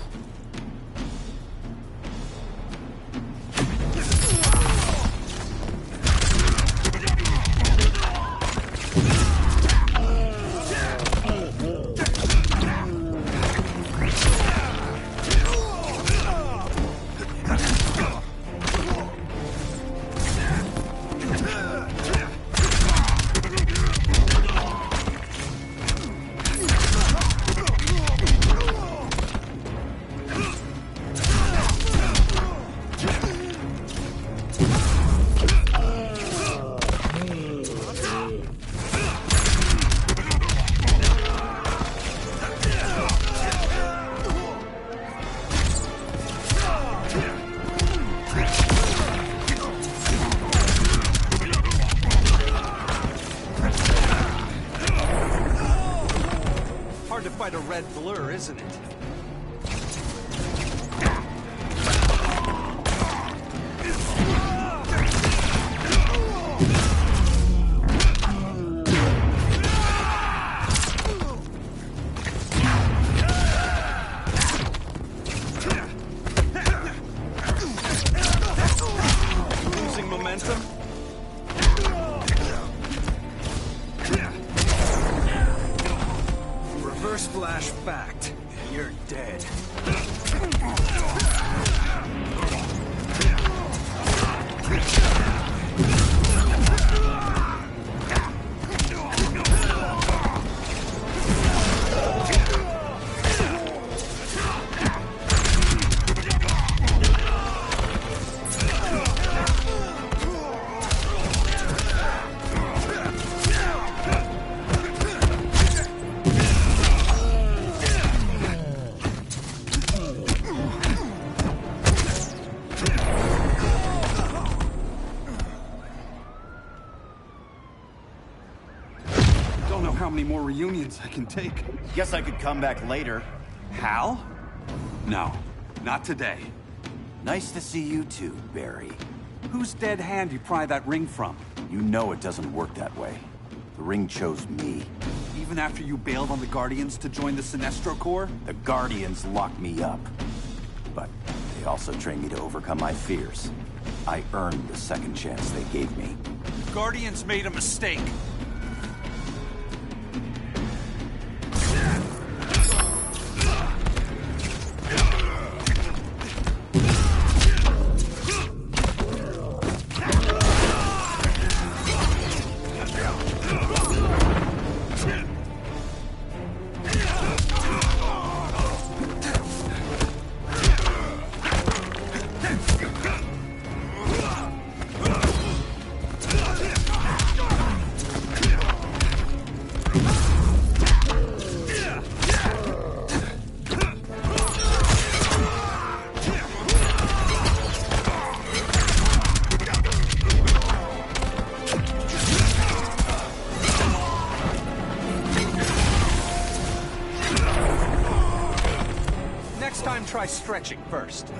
Quite a red blur, isn't it? Losing momentum? Reverse Flash fact. You're dead. How many more reunions I can take. Guess I could come back later. Hal? No, not today. Nice to see you too, Barry. Whose dead hand you pry that ring from? You know it doesn't work that way. The ring chose me. Even after you bailed on the Guardians to join the Sinestro Corps? The Guardians locked me up. But they also trained me to overcome my fears. I earned the second chance they gave me. Guardians made a mistake. Try stretching first.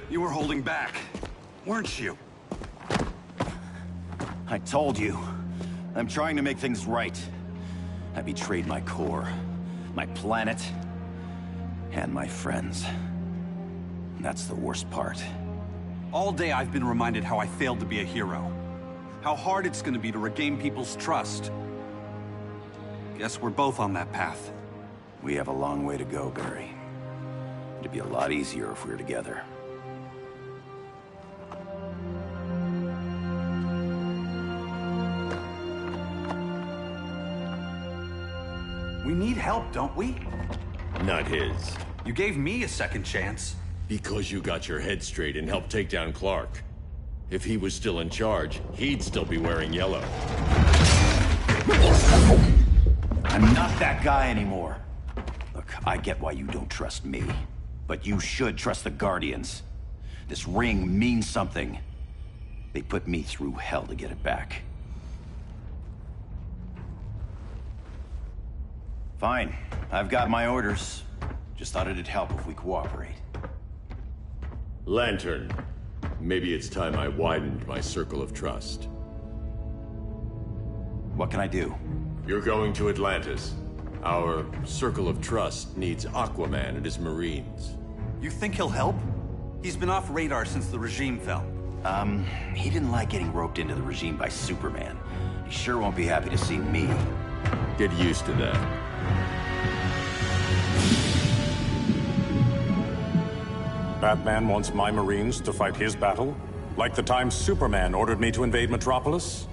You were holding back, weren't you? I told you. I'm trying to make things right. I betrayed my core, my planet, and my friends. That's the worst part. All day I've been reminded how I failed to be a hero. How hard it's gonna be to regain people's trust. Guess we're both on that path. We have a long way to go, Barry. It'd be a lot easier if we were together. We need help, don't we? Not his. You gave me a second chance. Because you got your head straight and helped take down Clark. If he was still in charge, he'd still be wearing yellow. I'm not that guy anymore. Look, I get why you don't trust me. But you should trust the Guardians. This ring means something. They put me through hell to get it back. Fine. I've got my orders. Just thought it'd help if we cooperate. Lantern. Maybe it's time I widened my circle of trust. What can I do? You're going to Atlantis. Our circle of trust needs Aquaman and his Marines. You think he'll help? He's been off radar since the regime fell. He didn't like getting roped into the regime by Superman. He sure won't be happy to see me. Get used to that. Batman wants my Marines to fight his battle? Like the time Superman ordered me to invade Metropolis?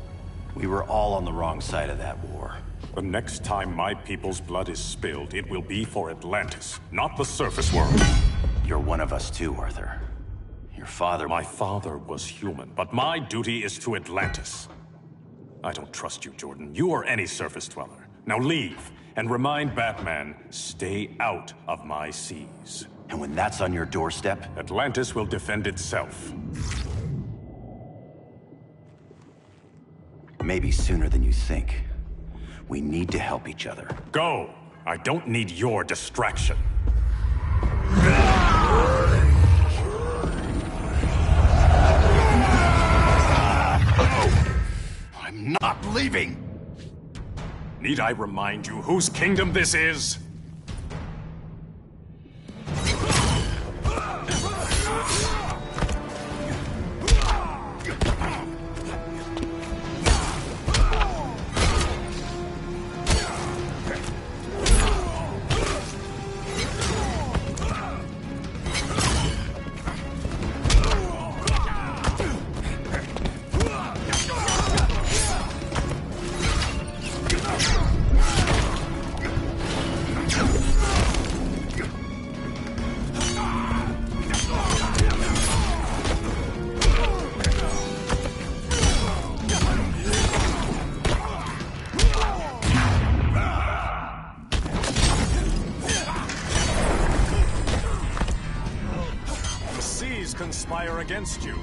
We were all on the wrong side of that war. The next time my people's blood is spilled, it will be for Atlantis, not the surface world. You're one of us too, Arthur. Your father... My father was human, but my duty is to Atlantis. I don't trust you, Jordan. You or any surface dweller. Now leave, and remind Batman, stay out of my seas. And when that's on your doorstep? Atlantis will defend itself. Maybe sooner than you think. We need to help each other. Go! I don't need your distraction. I'm not leaving! Need I remind you whose kingdom this is? Conspire against you.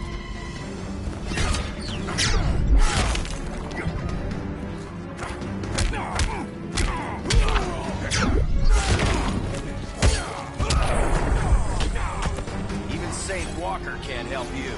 Even Saint Walker can't help you.